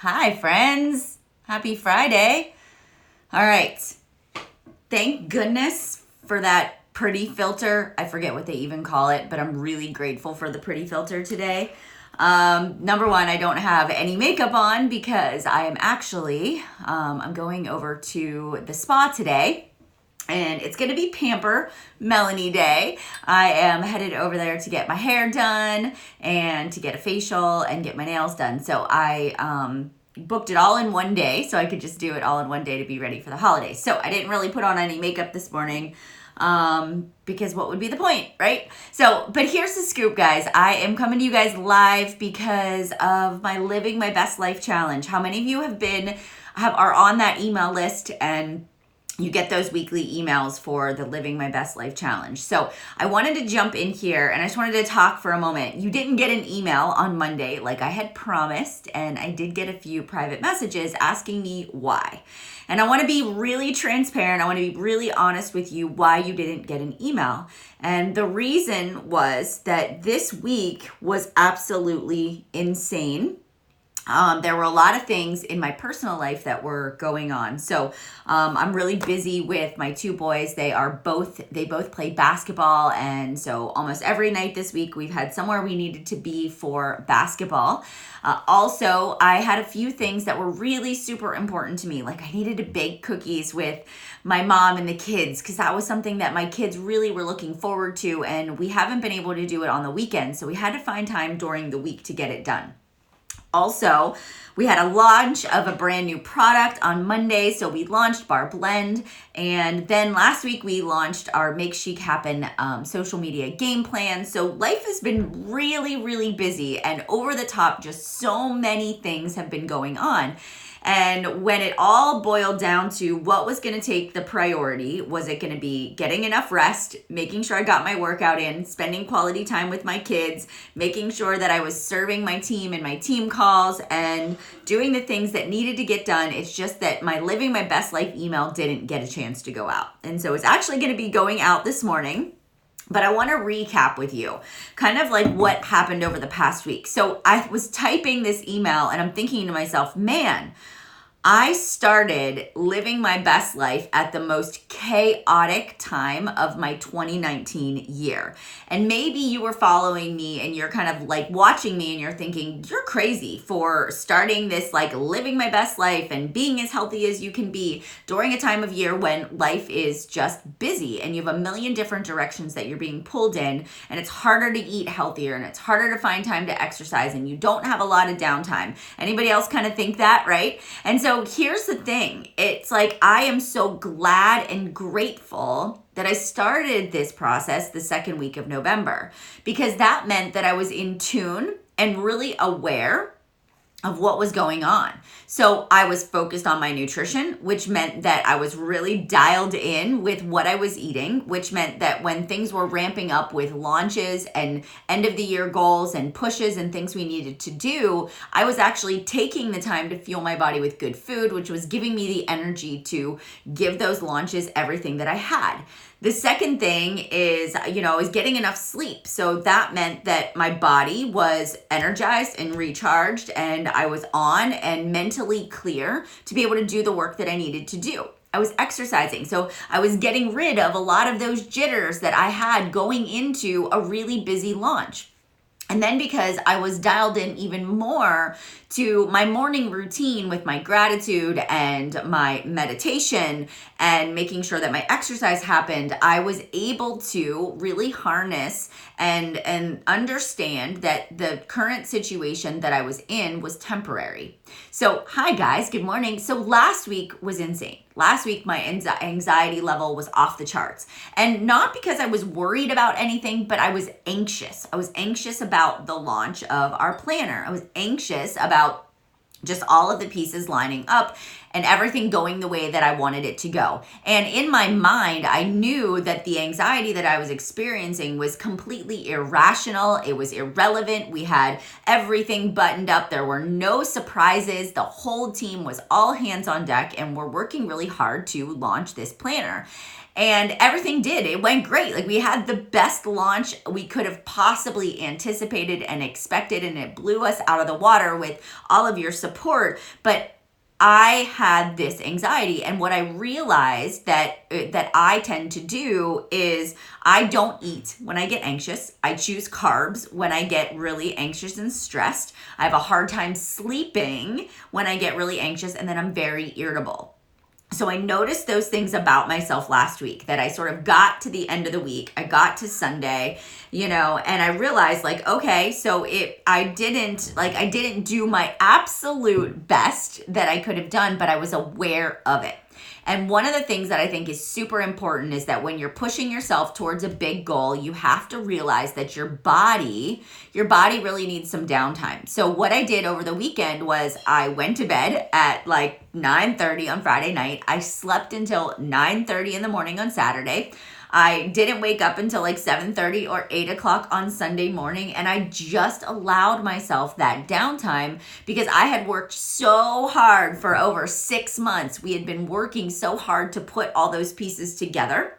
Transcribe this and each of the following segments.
Hi, friends. Happy Friday. All right. Thank goodness for that pretty filter. I forget what they even call it, but I'm really grateful for the pretty filter today. Number one, I don't have any makeup on because I am actually, I'm going over to the spa today. And it's going to be Pamper Melanie Day. I am headed over there to get my hair done and to get a facial and get my nails done. So I booked it all in one day so I could just do it all in one day to be ready for the holidays. So I didn't really put on any makeup this morning because what would be the point, right? So, but here's the scoop, guys. I am coming to you guys live because of my Living My Best Life Challenge. How many of you are on that email list and you get those weekly emails for the Living My Best Life Challenge? So I wanted to jump in here and I just wanted to talk for a moment. You didn't get an email on Monday like I had promised, and I did get a few private messages asking me why. And I want to be really transparent. I want to be really honest with you why you didn't get an email. And the reason was that this week was absolutely insane. There were a lot of things in my personal life that were going on. So I'm really busy with my two boys. They both play basketball. And so almost every night this week, we've had somewhere we needed to be for basketball. Also, I had a few things that were really super important to me. Like I needed to bake cookies with my mom and the kids because that was something that my kids really were looking forward to. And we haven't been able to do it on the weekend. So we had to find time during the week to get it done. Also, we had a launch of a brand new product on Monday. So we launched Bar Blend. And then last week we launched our Make Chic Happen social media game plan. So life has been really, really busy and over the top. Just so many things have been going on. And when it all boiled down to what was going to take the priority, was it going to be getting enough rest, making sure I got my workout in, spending quality time with my kids, making sure that I was serving my team in my team calls and doing the things that needed to get done. It's just that my Living My Best Life email didn't get a chance to go out. And so it's actually going to be going out this morning. But I want to recap with you kind of like what happened over the past week. So I was typing this email and I'm thinking to myself, man, I started living my best life at the most chaotic time of my 2019 year. And maybe you were following me and you're kind of like watching me and you're thinking, you're crazy for starting this like living my best life and being as healthy as you can be during a time of year when life is just busy and you have a million different directions that you're being pulled in, and it's harder to eat healthier and it's harder to find time to exercise and you don't have a lot of downtime. Anybody else kind of think that, right? And so here's the thing. It's like I am so glad and grateful that I started this process the second week of November, because that meant that I was in tune and really aware of what was going on. So I was focused on my nutrition, which meant that I was really dialed in with what I was eating, which meant that when things were ramping up with launches and end of the year goals and pushes and things we needed to do, I was actually taking the time to fuel my body with good food, which was giving me the energy to give those launches everything that I had. The second thing is, is getting enough sleep. So that meant that my body was energized and recharged and I was on and mentally clear to be able to do the work that I needed to do. I was exercising. So I was getting rid of a lot of those jitters that I had going into a really busy launch. And then because I was dialed in even more to my morning routine with my gratitude and my meditation and making sure that my exercise happened, I was able to really harness and understand that the current situation that I was in was temporary. So, hi guys, good morning. So last week was insane. Last week, my anxiety level was off the charts. And not because I was worried about anything, but I was anxious. I was anxious about the launch of our planner. I was anxious about just all of the pieces lining up and everything going the way that I wanted it to go. And in my mind, I knew that the anxiety that I was experiencing was completely irrational. It was irrelevant. We had everything buttoned up. There were no surprises. The whole team was all hands on deck and we're working really hard to launch this planner. And everything did. It went great. Like, we had the best launch we could have possibly anticipated and expected, and it blew us out of the water with all of your support. But I had this anxiety, and what I realized that I tend to do is I don't eat when I get anxious. I choose carbs when I get really anxious and stressed. I have a hard time sleeping when I get really anxious, and then I'm very irritable. So I noticed those things about myself last week, that I sort of got to the end of the week. I got to Sunday, and I realized, like, okay, so I didn't do my absolute best that I could have done, but I was aware of it. And one of the things that I think is super important is that when you're pushing yourself towards a big goal, you have to realize that your body really needs some downtime. So what I did over the weekend was I went to bed at like 9:30 on Friday night. I slept until 9:30 in the morning on Saturday. I didn't wake up until like 7:30 or 8 o'clock on Sunday morning, and I just allowed myself that downtime because I had worked so hard for over 6 months. We had been working so hard to put all those pieces together.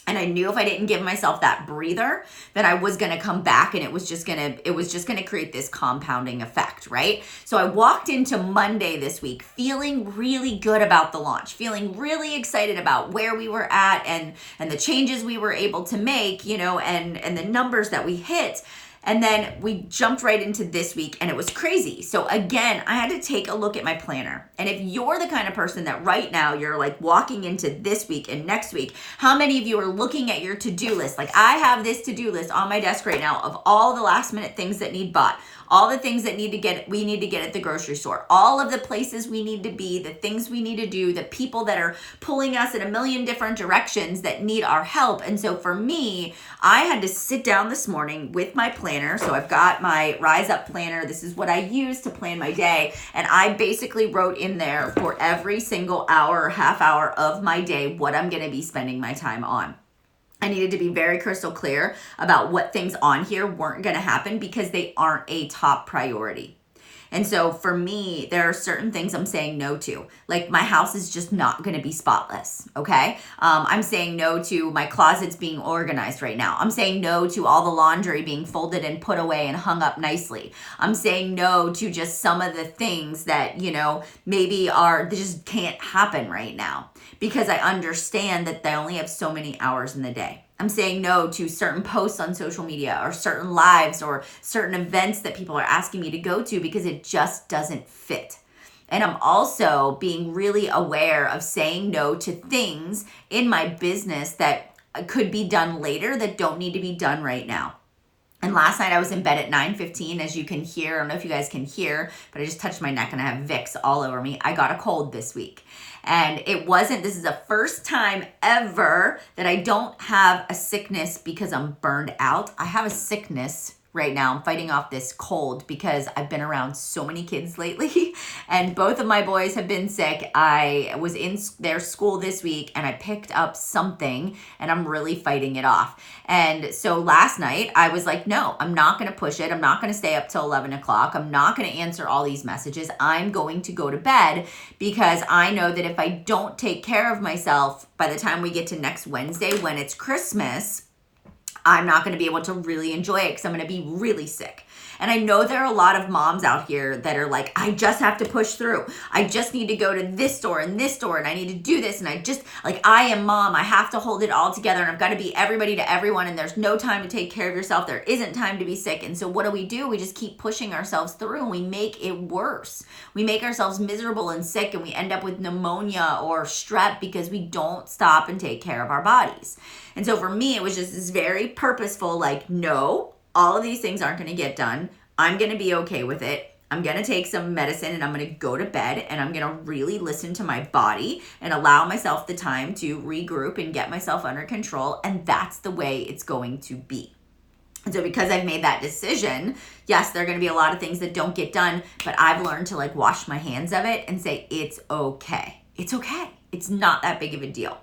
And I knew if I didn't give myself that breather, that I was going to come back, and it was just going to create this compounding effect, right? So I walked into Monday this week feeling really good about the launch, feeling really excited about where we were at and the changes we were able to make, and the numbers that we hit. And then we jumped right into this week, and it was crazy. So again, I had to take a look at my planner. And if you're the kind of person that right now you're like walking into this week and next week, how many of you are looking at your to-do list? Like, I have this to-do list on my desk right now of all the last minute things that need bought, all the things that we need to get at the grocery store, all of the places we need to be, the things we need to do, the people that are pulling us in a million different directions that need our help. And so for me, I had to sit down this morning with my planner. So I've got my Rise Up planner. This is what I use to plan my day. And I basically wrote in there for every single hour or half hour of my day what I'm going to be spending my time on. I needed to be very crystal clear about what things on here weren't going to happen because they aren't a top priority. And so for me, there are certain things I'm saying no to. Like, my house is just not going to be spotless, okay? I'm saying no to my closets being organized right now. I'm saying no to all the laundry being folded and put away and hung up nicely. I'm saying no to just some of the things that, maybe they just can't happen right now because I understand that they only have so many hours in the day. I'm saying no to certain posts on social media or certain lives or certain events that people are asking me to go to because it just doesn't fit. And I'm also being really aware of saying no to things in my business that could be done later that don't need to be done right now. And last night I was in bed at 9:15, as you can hear. I don't know if you guys can hear, but I just touched my neck and I have Vicks all over me. I got a cold this week. And this is the first time ever that I don't have a sickness because I'm burned out. I have a sickness right now. I'm fighting off this cold because I've been around so many kids lately and both of my boys have been sick. I was in their school this week and I picked up something and I'm really fighting it off. And so last night I was like, no, I'm not going to push it. I'm not going to stay up till 11 o'clock. I'm not going to answer all these messages. I'm going to go to bed because I know that if I don't take care of myself by the time we get to next Wednesday when it's Christmas, I'm not going to be able to really enjoy it because I'm going to be really sick. And I know there are a lot of moms out here that are like, I just have to push through. I just need to go to this store and I need to do this. And I am mom. I have to hold it all together and I've got to be everybody to everyone. And there's no time to take care of yourself. There isn't time to be sick. And so what do? We just keep pushing ourselves through and we make it worse. We make ourselves miserable and sick and we end up with pneumonia or strep because we don't stop and take care of our bodies. And so for me, it was just this very purposeful, like, no, all of these things aren't going to get done. I'm going to be okay with it. I'm going to take some medicine and I'm going to go to bed and I'm going to really listen to my body and allow myself the time to regroup and get myself under control. And that's the way it's going to be. And so because I've made that decision, yes, there are going to be a lot of things that don't get done, but I've learned to wash my hands of it and say, it's okay. It's okay. It's not that big of a deal.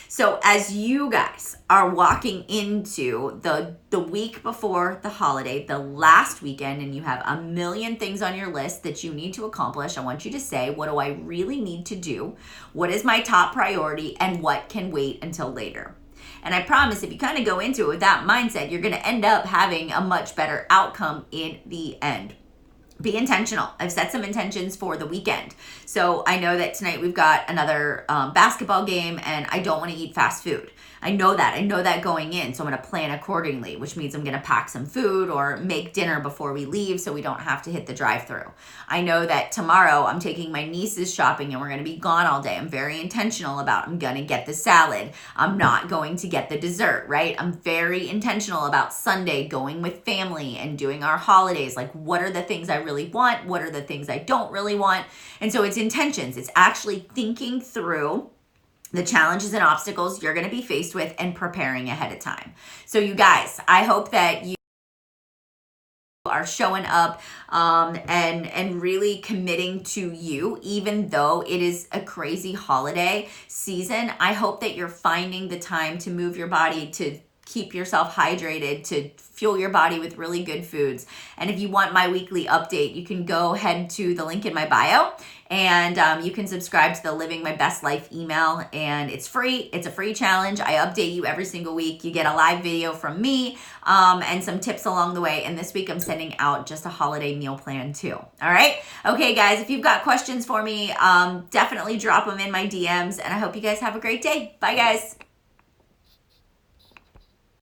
So as you guys are walking into the week before the holiday, the last weekend, and you have a million things on your list that you need to accomplish, I want you to say, what do I really need to do? What is my top priority and what can wait until later? And I promise if you kind of go into it with that mindset, you're going to end up having a much better outcome in the end. Be intentional. I've set some intentions for the weekend. So I know that tonight we've got another basketball game and I don't want to eat fast food. I know that going in. So I'm going to plan accordingly, which means I'm going to pack some food or make dinner before we leave so we don't have to hit the drive-thru. I know that tomorrow I'm taking my nieces shopping and we're going to be gone all day. I'm very intentional about I'm going to get the salad. I'm not going to get the dessert, right? I'm very intentional about Sunday going with family and doing our holidays. Like, what are the things I really want? What are the things I don't really want? And so it's intentions. It's actually thinking through the challenges and obstacles you're going to be faced with and preparing ahead of time. So you guys, I hope that you are showing up and really committing to you, even though it is a crazy holiday season. I hope that you're finding the time to move your body, to keep yourself hydrated, to fuel your body with really good foods. And if you want my weekly update, you can go head to the link in my bio and you can subscribe to the Living My Best Life email, and it's free. It's a free challenge. I update you every single week. You get a live video from me and some tips along the way. And this week I'm sending out just a holiday meal plan too. All right. Okay, guys, if you've got questions for me, definitely drop them in my DMs, and I hope you guys have a great day. Bye, guys.